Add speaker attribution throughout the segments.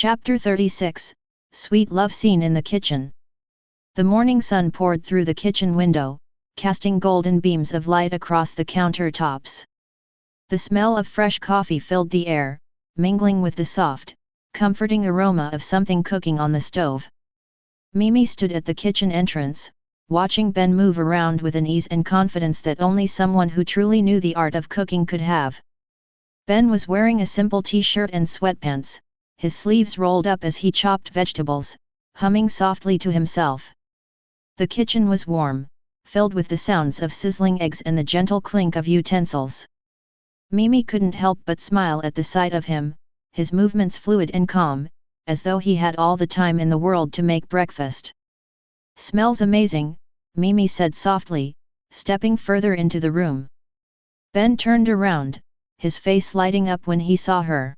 Speaker 1: Chapter 36, Sweet Love Scene in the Kitchen. The morning sun poured through the kitchen window, casting golden beams of light across the countertops. The smell of fresh coffee filled the air, mingling with the soft, comforting aroma of something cooking on the stove. Mimi stood at the kitchen entrance, watching Ben move around with an ease and confidence that only someone who truly knew the art of cooking could have. Ben was wearing a simple t-shirt and sweatpants, his sleeves rolled up as he chopped vegetables, humming softly to himself. The kitchen was warm, filled with the sounds of sizzling eggs and the gentle clink of utensils. Mimi couldn't help but smile at the sight of him, his movements fluid and calm, as though he had all the time in the world to make breakfast. "Smells amazing," Mimi said softly, stepping further into the room. Ben turned around, his face lighting up when he saw her.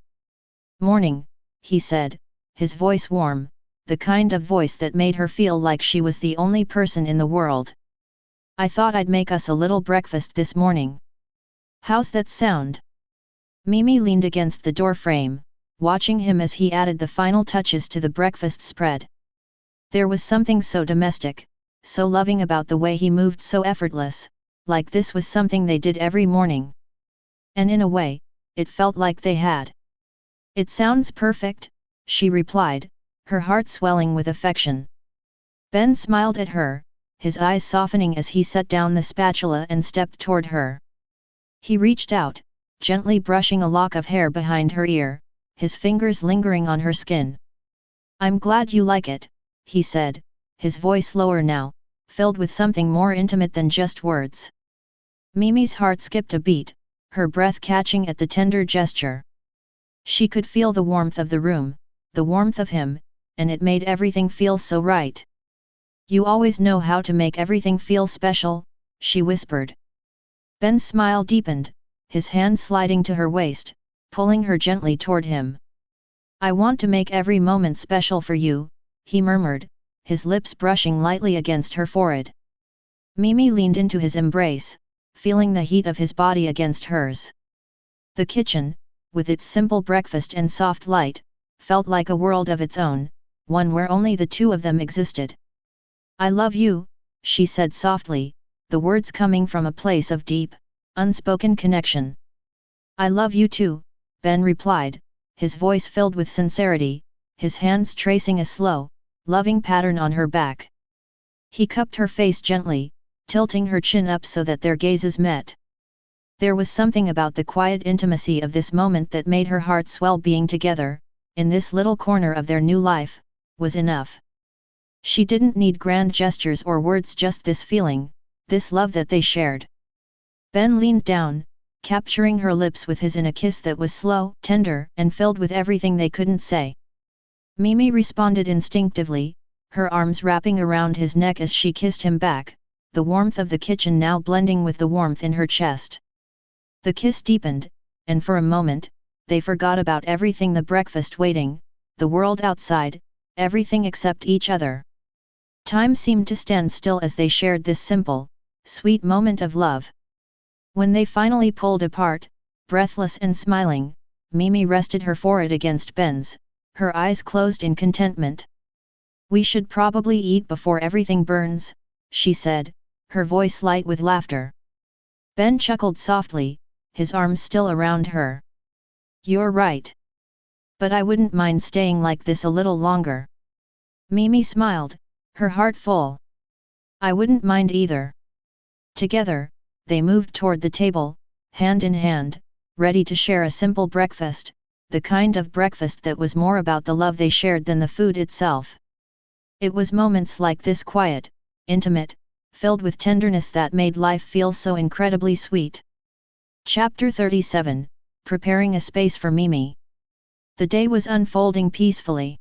Speaker 1: "Morning," he said, his voice warm, the kind of voice that made her feel like she was the only person in the world. "I thought I'd make us a little breakfast this morning. How's that sound?" Mimi leaned against the doorframe, watching him as he added the final touches to the breakfast spread. There was something so domestic, so loving about the way he moved, so effortless, like this was something they did every morning. And in a way, it felt like they had. "It sounds perfect," she replied, her heart swelling with affection. Ben smiled at her, his eyes softening as he set down the spatula and stepped toward her. He reached out, gently brushing a lock of hair behind her ear, his fingers lingering on her skin. "I'm glad you like it," he said, his voice lower now, filled with something more intimate than just words. Mimi's heart skipped a beat, her breath catching at the tender gesture. She could feel the warmth of the room, the warmth of him, and it made everything feel so right. "You always know how to make everything feel special," she whispered. Ben's smile deepened, his hand sliding to her waist, pulling her gently toward him. "I want to make every moment special for you," he murmured, his lips brushing lightly against her forehead. Mimi leaned into his embrace, feeling the heat of his body against hers. The kitchen, with its simple breakfast and soft light, felt like a world of its own, one where only the two of them existed. "I love you," she said softly, the words coming from a place of deep, unspoken connection. "I love you too," Ben replied, his voice filled with sincerity, his hands tracing a slow, loving pattern on her back. He cupped her face gently, tilting her chin up so that their gazes met. There was something about the quiet intimacy of this moment that made her heart swell. Being together, in this little corner of their new life, was enough. She didn't need grand gestures or words, just this feeling, this love that they shared. Ben leaned down, capturing her lips with his in a kiss that was slow, tender, and filled with everything they couldn't say. Mimi responded instinctively, her arms wrapping around his neck as she kissed him back, the warmth of the kitchen now blending with the warmth in her chest. The kiss deepened, and for a moment, they forgot about everything: the breakfast waiting, the world outside, everything except each other. Time seemed to stand still as they shared this simple, sweet moment of love. When they finally pulled apart, breathless and smiling, Mimi rested her forehead against Ben's, her eyes closed in contentment. "We should probably eat before everything burns," she said, her voice light with laughter. Ben chuckled softly, his arms still around her. "You're right. But I wouldn't mind staying like this a little longer." Mimi smiled, her heart full. "I wouldn't mind either." Together, they moved toward the table, hand in hand, ready to share a simple breakfast, the kind of breakfast that was more about the love they shared than the food itself. It was moments like this, quiet, intimate, filled with tenderness, that made life feel so incredibly sweet. Chapter 37, Preparing a Space for Mimi. The day was unfolding peacefully.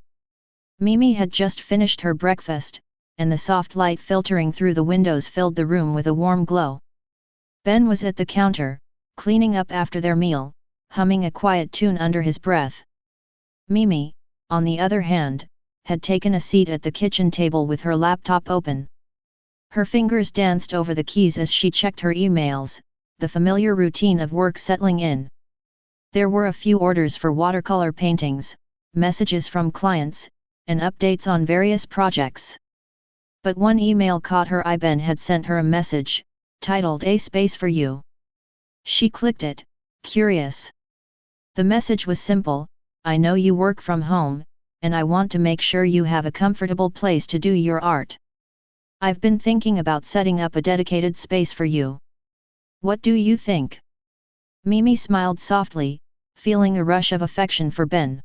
Speaker 1: Mimi had just finished her breakfast, and the soft light filtering through the windows filled the room with a warm glow. Ben was at the counter, cleaning up after their meal, humming a quiet tune under his breath. Mimi, on the other hand, had taken a seat at the kitchen table with her laptop open. Her fingers danced over the keys as she checked her emails, the familiar routine of work settling in. There were a few orders for watercolor paintings, messages from clients, and updates on various projects. But one email caught her eye. Ben had sent her a message, titled "A Space for You." She clicked it, curious. The message was simple: "I know you work from home, and I want to make sure you have a comfortable place to do your art. I've been thinking about setting up a dedicated space for you. What do you think?" Mimi smiled softly, feeling a rush of affection for Ben.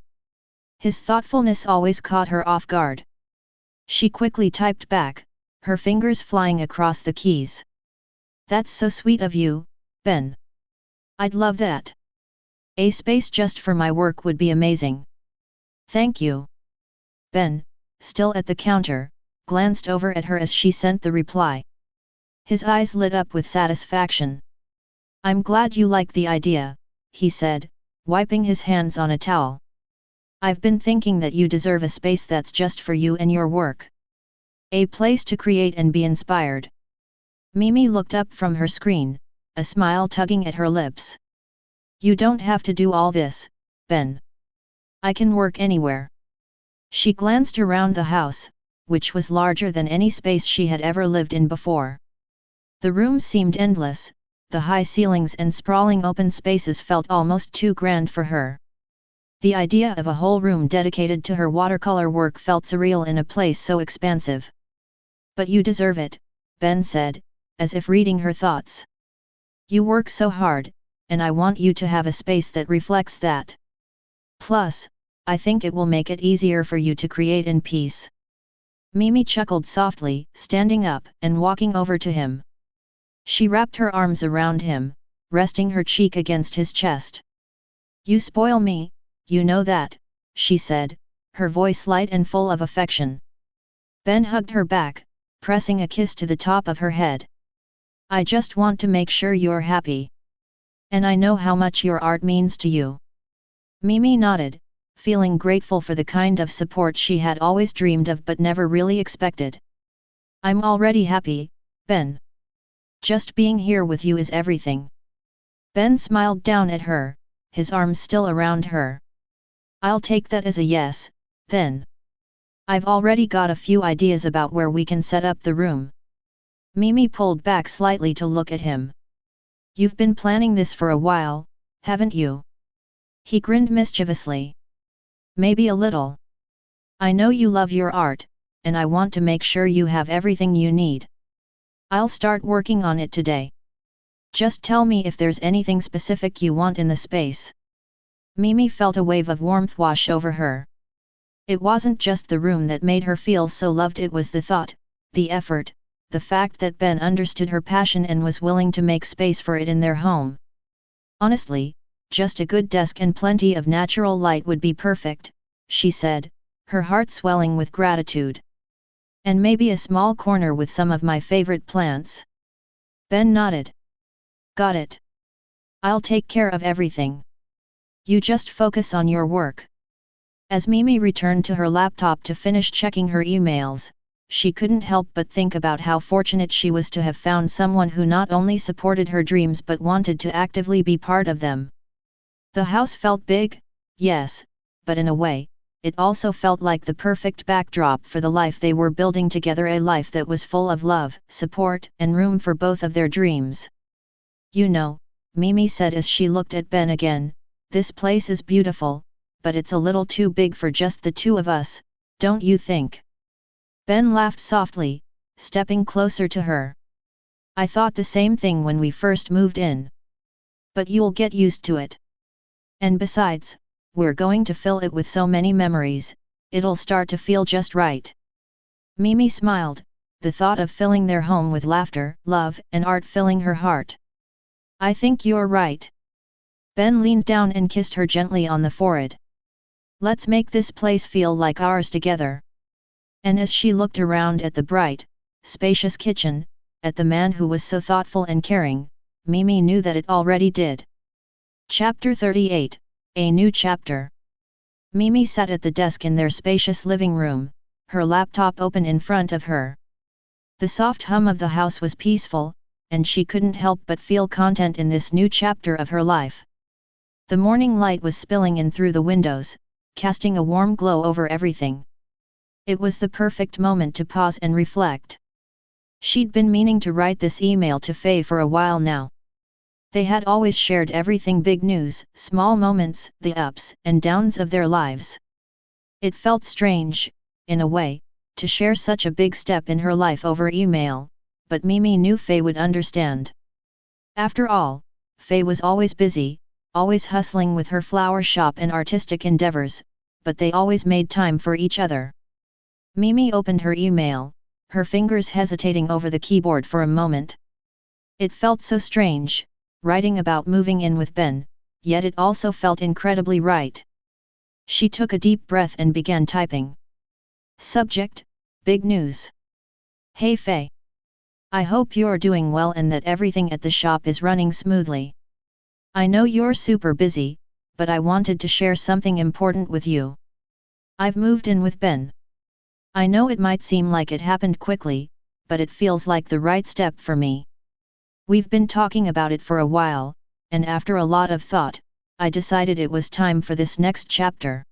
Speaker 1: His thoughtfulness always caught her off guard. She quickly typed back, her fingers flying across the keys. "That's so sweet of you, Ben. I'd love that. A space just for my work would be amazing. Thank you." Ben, still at the counter, glanced over at her as she sent the reply. His eyes lit up with satisfaction. "I'm glad you like the idea," he said, wiping his hands on a towel. "I've been thinking that you deserve a space that's just for you and your work. A place to create and be inspired." Mimi looked up from her screen, a smile tugging at her lips. "You don't have to do all this, Ben. I can work anywhere." She glanced around the house, which was larger than any space she had ever lived in before. The room seemed endless, the high ceilings and sprawling open spaces felt almost too grand for her. The idea of a whole room dedicated to her watercolor work felt surreal in a place so expansive. "But you deserve it," Ben said, as if reading her thoughts. "You work so hard, and I want you to have a space that reflects that. Plus, I think it will make it easier for you to create in peace." Mimi chuckled softly, standing up and walking over to him. She wrapped her arms around him, resting her cheek against his chest. "You spoil me, you know that," she said, her voice light and full of affection. Ben hugged her back, pressing a kiss to the top of her head. "I just want to make sure you're happy. And I know how much your art means to you." Mimi nodded, feeling grateful for the kind of support she had always dreamed of but never really expected. "I'm already happy, Ben. Just being here with you is everything." Ben smiled down at her, his arms still around her. "I'll take that as a yes, then. I've already got a few ideas about where we can set up the room." Mimi pulled back slightly to look at him. "You've been planning this for a while, haven't you?" He grinned mischievously. "Maybe a little. I know you love your art, and I want to make sure you have everything you need. I'll start working on it today. Just tell me if there's anything specific you want in the space." Mimi felt a wave of warmth wash over her. It wasn't just the room that made her feel so loved, it was the thought, the effort, the fact that Ben understood her passion and was willing to make space for it in their home. "Honestly, just a good desk and plenty of natural light would be perfect," she said, her heart swelling with gratitude. "And maybe a small corner with some of my favorite plants." Ben nodded. "Got it. I'll take care of everything. You just focus on your work." As Mimi returned to her laptop to finish checking her emails, she couldn't help but think about how fortunate she was to have found someone who not only supported her dreams but wanted to actively be part of them. The house felt big, yes, but in a way, it also felt like the perfect backdrop for the life they were building together, a life that was full of love, support, and room for both of their dreams. "You know," Mimi said as she looked at Ben again, "this place is beautiful, but it's a little too big for just the two of us, don't you think?" Ben laughed softly, stepping closer to her. "I thought the same thing when we first moved in. But you'll get used to it. And besides, we're going to fill it with so many memories, it'll start to feel just right." Mimi smiled, the thought of filling their home with laughter, love, and art filling her heart. "I think you're right." Ben leaned down and kissed her gently on the forehead. "Let's make this place feel like ours together." And as she looked around at the bright, spacious kitchen, at the man who was so thoughtful and caring, Mimi knew that it already did. Chapter 38, A New Chapter. Mimi sat at the desk in their spacious living room, her laptop open in front of her. The soft hum of the house was peaceful, and she couldn't help but feel content in this new chapter of her life. The morning light was spilling in through the windows, casting a warm glow over everything. It was the perfect moment to pause and reflect. She'd been meaning to write this email to Fey for a while now. They had always shared everything: big news, small moments, the ups and downs of their lives. It felt strange, in a way, to share such a big step in her life over email, but Mimi knew Fey would understand. After all, Fey was always busy, always hustling with her flower shop and artistic endeavors, but they always made time for each other. Mimi opened her email, her fingers hesitating over the keyboard for a moment. It felt so strange, writing about moving in with Ben, yet it also felt incredibly right. She took a deep breath and began typing. Subject: big news. Hey Fey. I hope you're doing well and that everything at the shop is running smoothly. I know you're super busy, but I wanted to share something important with you. I've moved in with Ben. I know it might seem like it happened quickly, but it feels like the right step for me. We've been talking about it for a while, and after a lot of thought, I decided it was time for this next chapter.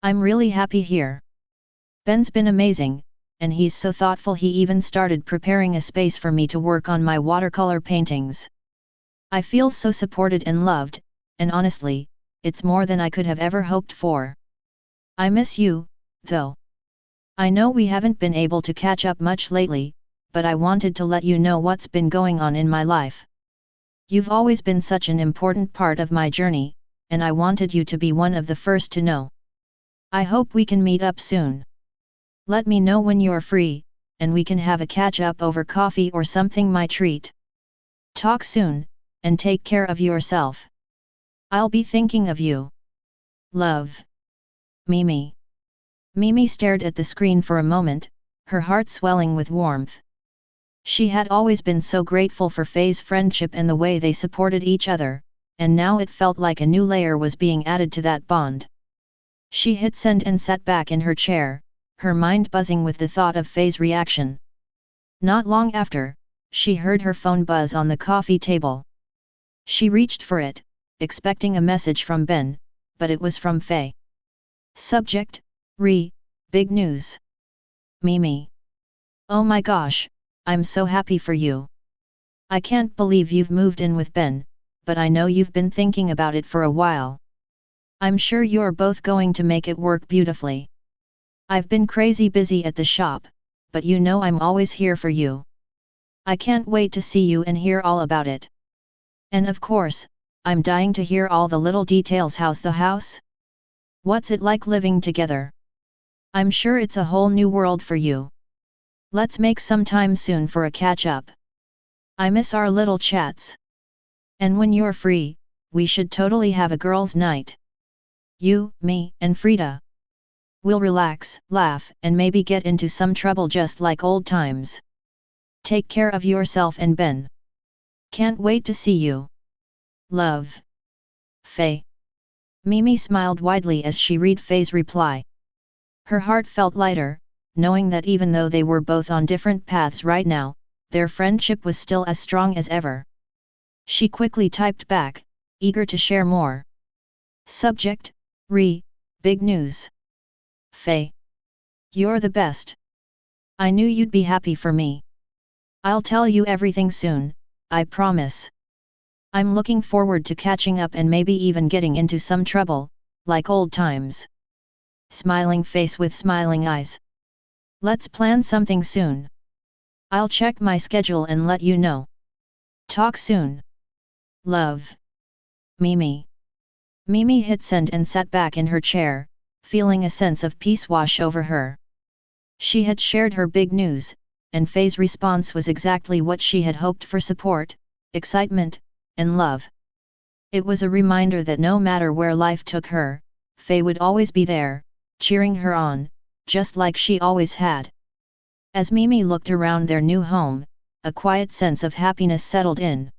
Speaker 1: I'm really happy here. Ben's been amazing, and he's so thoughtful. He even started preparing a space for me to work on my watercolor paintings. I feel so supported and loved, and honestly, it's more than I could have ever hoped for. I miss you, though. I know we haven't been able to catch up much lately, but I wanted to let you know what's been going on in my life. You've always been such an important part of my journey, and I wanted you to be one of the first to know. I hope we can meet up soon. Let me know when you're free, and we can have a catch-up over coffee or something. My treat. Talk soon, and take care of yourself. I'll be thinking of you. Love. Mimi. Mimi stared at the screen for a moment, her heart swelling with warmth. She had always been so grateful for Fey's friendship and the way they supported each other, and now it felt like a new layer was being added to that bond. She hit send and sat back in her chair, her mind buzzing with the thought of Fey's reaction. Not long after, she heard her phone buzz on the coffee table. She reached for it, expecting a message from Ben, but it was from Fey. Subject: big news. Mimi. Oh my gosh, I'm so happy for you. I can't believe you've moved in with Ben, but I know you've been thinking about it for a while. I'm sure you're both going to make it work beautifully. I've been crazy busy at the shop, but you know I'm always here for you. I can't wait to see you and hear all about it. And of course, I'm dying to hear all the little details. How's the house? What's it like living together? I'm sure it's a whole new world for you. Let's make some time soon for a catch-up. I miss our little chats. And when you're free, we should totally have a girls' night. You, me, and Frida. We'll relax, laugh, and maybe get into some trouble just like old times. Take care of yourself and Ben. Can't wait to see you. Love. Fey. Mimi smiled widely as she read Fey's reply. Her heart felt lighter, knowing that even though they were both on different paths right now, their friendship was still as strong as ever. She quickly typed back, eager to share more. Subject: big news. Fey. You're the best. I knew you'd be happy for me. I'll tell you everything soon, I promise. I'm looking forward to catching up and maybe even getting into some trouble, like old times. Smiling face with smiling eyes. Let's plan something soon. I'll check my schedule and let you know. Talk soon. Love. Mimi. Mimi hit send and sat back in her chair, feeling a sense of peace wash over her. She had shared her big news, and Fey's response was exactly what she had hoped for: support, excitement, and love. It was a reminder that no matter where life took her, Fey would always be there, cheering her on, just like she always had. As Mimi looked around their new home, a quiet sense of happiness settled in.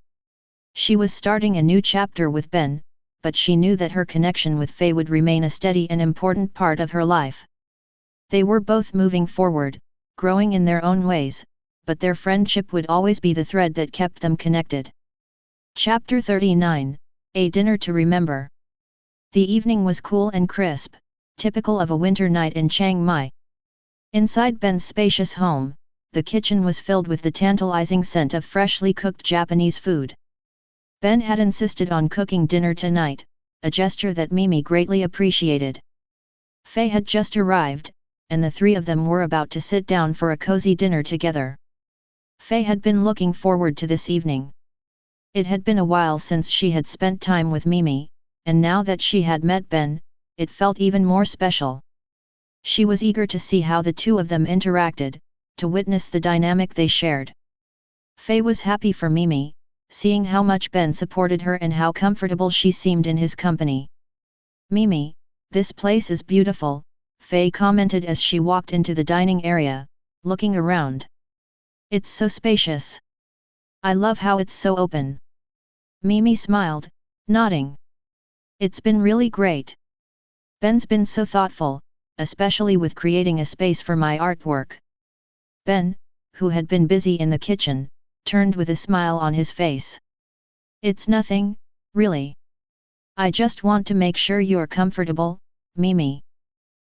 Speaker 1: She was starting a new chapter with Ben, but she knew that her connection with Fey would remain a steady and important part of her life. They were both moving forward, growing in their own ways, but their friendship would always be the thread that kept them connected. Chapter 39: A Dinner to Remember. The evening was cool and crisp. typical of a winter night in Chiang Mai. Inside Ben's spacious home, the kitchen was filled with the tantalizing scent of freshly cooked Japanese food. Ben had insisted on cooking dinner tonight, a gesture that Mimi greatly appreciated. Fey had just arrived, and the three of them were about to sit down for a cozy dinner together. Fey had been looking forward to this evening. It had been a while since she had spent time with Mimi, and now that she had met Ben, it felt even more special. She was eager to see how the two of them interacted, to witness the dynamic they shared. Fey was happy for Mimi, seeing how much Ben supported her and how comfortable she seemed in his company. "Mimi, this place is beautiful," Fey commented as she walked into the dining area, looking around. "It's so spacious. I love how it's so open." Mimi smiled, nodding. "It's been really great. Ben's been so thoughtful, especially with creating a space for my artwork." Ben, who had been busy in the kitchen, turned with a smile on his face. "It's nothing, really. I just want to make sure you're comfortable, Mimi."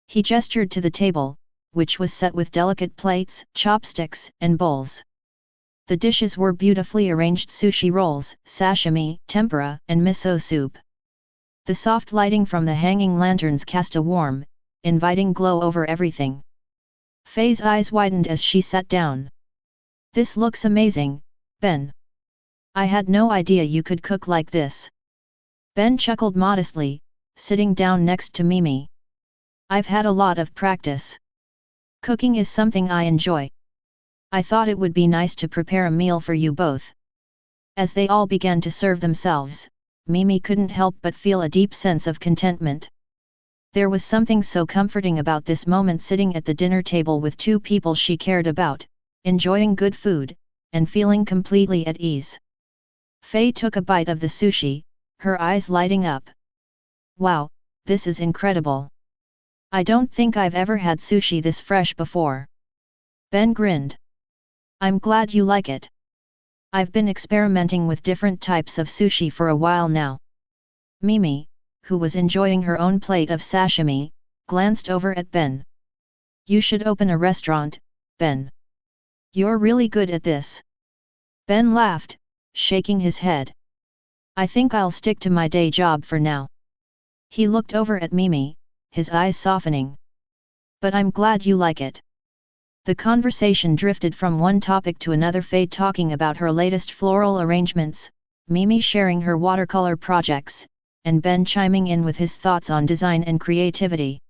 Speaker 1: He gestured to the table, which was set with delicate plates, chopsticks, and bowls. The dishes were beautifully arranged: sushi rolls, sashimi, tempura, and miso soup. The soft lighting from the hanging lanterns cast a warm, inviting glow over everything. Fey's eyes widened as she sat down. "This looks amazing, Ben. I had no idea you could cook like this." Ben chuckled modestly, sitting down next to Mimi. "I've had a lot of practice. Cooking is something I enjoy. I thought it would be nice to prepare a meal for you both." As they all began to serve themselves, Mimi couldn't help but feel a deep sense of contentment. There was something so comforting about this moment, sitting at the dinner table with two people she cared about, enjoying good food, and feeling completely at ease. Fey took a bite of the sushi, her eyes lighting up. "Wow, this is incredible. I don't think I've ever had sushi this fresh before." Ben grinned. "I'm glad you like it. I've been experimenting with different types of sushi for a while now." Mimi, who was enjoying her own plate of sashimi, glanced over at Ben. "You should open a restaurant, Ben. You're really good at this." Ben laughed, shaking his head. "I think I'll stick to my day job for now." He looked over at Mimi, his eyes softening. "But I'm glad you like it." The conversation drifted from one topic to another, Fey talking about her latest floral arrangements, Mimi sharing her watercolor projects, and Ben chiming in with his thoughts on design and creativity.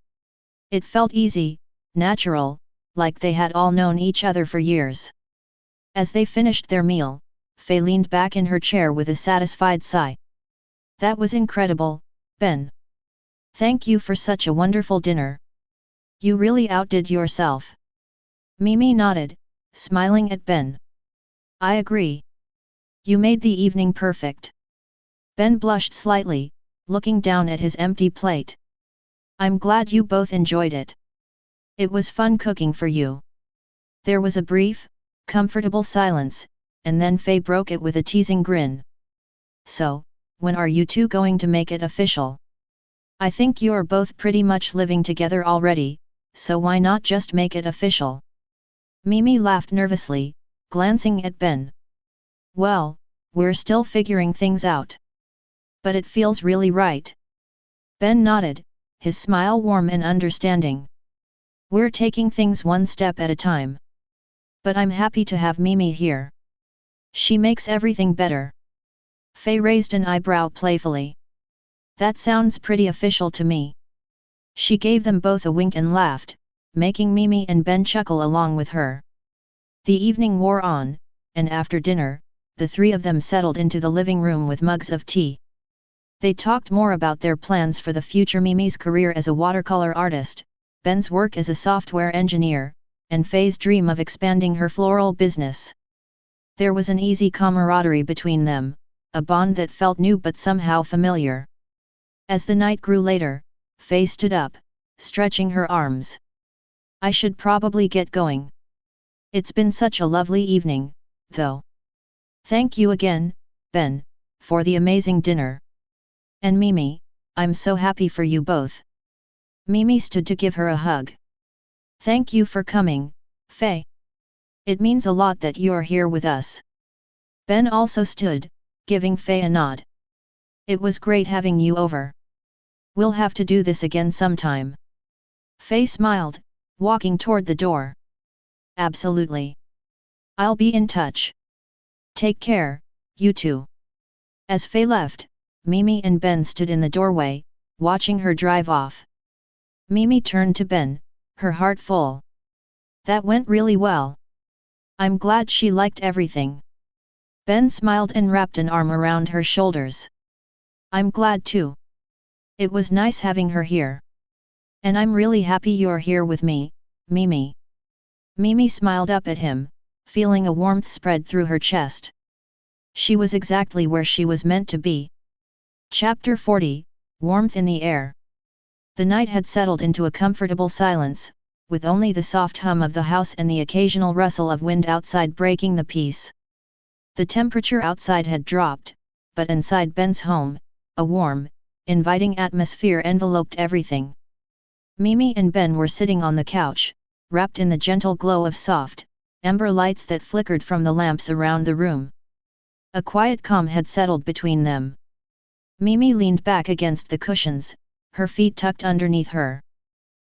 Speaker 1: It felt easy, natural, like they had all known each other for years. As they finished their meal, Fey leaned back in her chair with a satisfied sigh. "That was incredible, Ben. Thank you for such a wonderful dinner. You really outdid yourself." Mimi nodded, smiling at Ben. "I agree. You made the evening perfect." Ben blushed slightly, looking down at his empty plate. "I'm glad you both enjoyed it. It was fun cooking for you." There was a brief, comfortable silence, and then Fey broke it with a teasing grin. "So, when are you two going to make it official? I think you're both pretty much living together already, so why not just make it official?" Mimi laughed nervously, glancing at Ben. "Well, we're still figuring things out. But it feels really right." Ben nodded, his smile warm and understanding. "We're taking things one step at a time. But I'm happy to have Mimi here. She makes everything better." Fey raised an eyebrow playfully. "That sounds pretty official to me." She gave them both a wink and laughed, making Mimi and Ben chuckle along with her. The evening wore on, and after dinner, the three of them settled into the living room with mugs of tea. They talked more about their plans for the future: Mimi's career as a watercolor artist, Ben's work as a software engineer, and Fey's dream of expanding her floral business. There was an easy camaraderie between them, a bond that felt new but somehow familiar. As the night grew later, Fey stood up, stretching her arms. "I should probably get going. It's been such a lovely evening, though. Thank you again, Ben, for the amazing dinner. And Mimi, I'm so happy for you both." Mimi stood to give her a hug. Thank you for coming, Fey. It means a lot that you're here with us. Ben also stood, giving Fey a nod. It was great having you over. We'll have to do this again sometime. Fey smiled, walking toward the door. Absolutely. I'll be in touch. Take care, you two. As Fey left, Mimi and Ben stood in the doorway, watching her drive off. Mimi turned to Ben, her heart full. That went really well. I'm glad she liked everything. Ben smiled and wrapped an arm around her shoulders. I'm glad too. It was nice having her here. And I'm really happy you're here with me, Mimi. Mimi smiled up at him, feeling a warmth spread through her chest. She was exactly where she was meant to be. Chapter 40, Warmth in the Air. The night had settled into a comfortable silence, with only the soft hum of the house and the occasional rustle of wind outside breaking the peace. The temperature outside had dropped, but inside Ben's home, a warm, inviting atmosphere enveloped everything. Mimi and Ben were sitting on the couch, wrapped in the gentle glow of soft, ember lights that flickered from the lamps around the room. A quiet calm had settled between them. Mimi leaned back against the cushions, her feet tucked underneath her.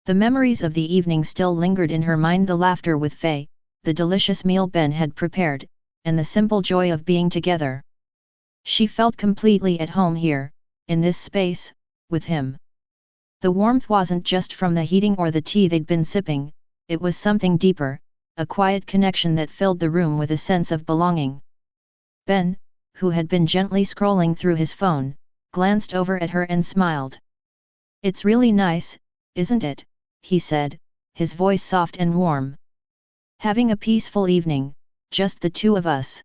Speaker 1: The memories of the evening still lingered in her mind, the laughter with Fey, the delicious meal Ben had prepared, and the simple joy of being together. She felt completely at home here, in this space, with him. The warmth wasn't just from the heating or the tea they'd been sipping, it was something deeper, a quiet connection that filled the room with a sense of belonging. Ben, who had been gently scrolling through his phone, glanced over at her and smiled. It's really nice, isn't it? He said, his voice soft and warm. Having a peaceful evening, just the two of us.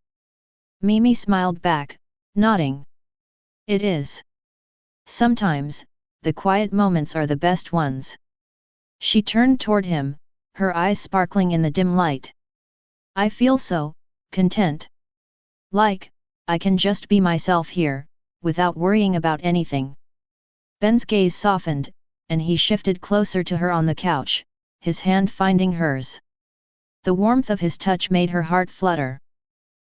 Speaker 1: Mimi smiled back, nodding. It is. Sometimes, the quiet moments are the best ones. She turned toward him, her eyes sparkling in the dim light. I feel so content. Like, I can just be myself here, without worrying about anything. Ben's gaze softened, and he shifted closer to her on the couch, his hand finding hers. The warmth of his touch made her heart flutter.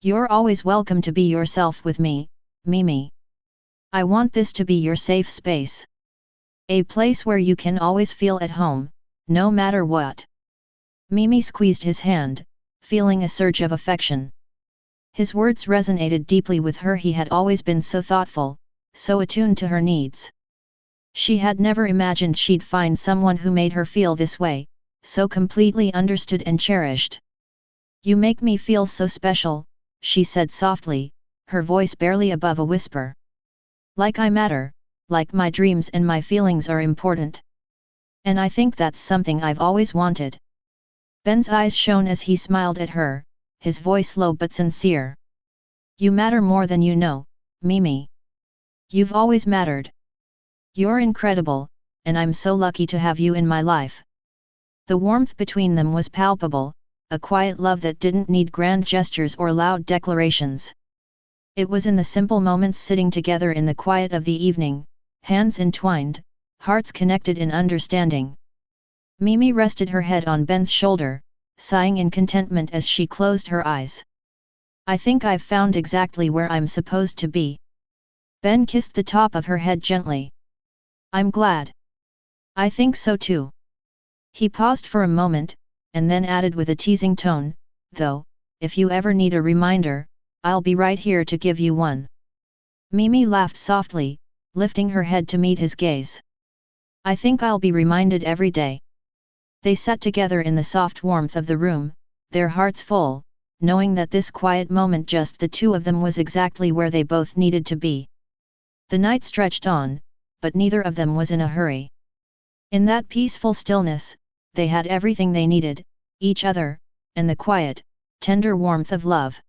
Speaker 1: You're always welcome to be yourself with me, Mimi. I want this to be your safe space. A place where you can always feel at home, no matter what. Mimi squeezed his hand, feeling a surge of affection. His words resonated deeply with her. He had always been so thoughtful, so attuned to her needs. She had never imagined she'd find someone who made her feel this way, so completely understood and cherished. You make me feel so special, she said softly, her voice barely above a whisper. Like I matter, like my dreams and my feelings are important. And I think that's something I've always wanted. Ben's eyes shone as he smiled at her, his voice low but sincere. You matter more than you know, Mimi. You've always mattered. You're incredible, and I'm so lucky to have you in my life. The warmth between them was palpable, a quiet love that didn't need grand gestures or loud declarations. It was in the simple moments, sitting together in the quiet of the evening, hands entwined, hearts connected in understanding. Mimi rested her head on Ben's shoulder, sighing in contentment as she closed her eyes. I think I've found exactly where I'm supposed to be. Ben kissed the top of her head gently. I'm glad. I think so too. He paused for a moment, and then added with a teasing tone, though, if you ever need a reminder, I'll be right here to give you one. Mimi laughed softly, lifting her head to meet his gaze. I think I'll be reminded every day. They sat together in the soft warmth of the room, their hearts full, knowing that this quiet moment, just the two of them, was exactly where they both needed to be. The night stretched on, but neither of them was in a hurry. In that peaceful stillness, they had everything they needed, each other, and the quiet, tender warmth of love.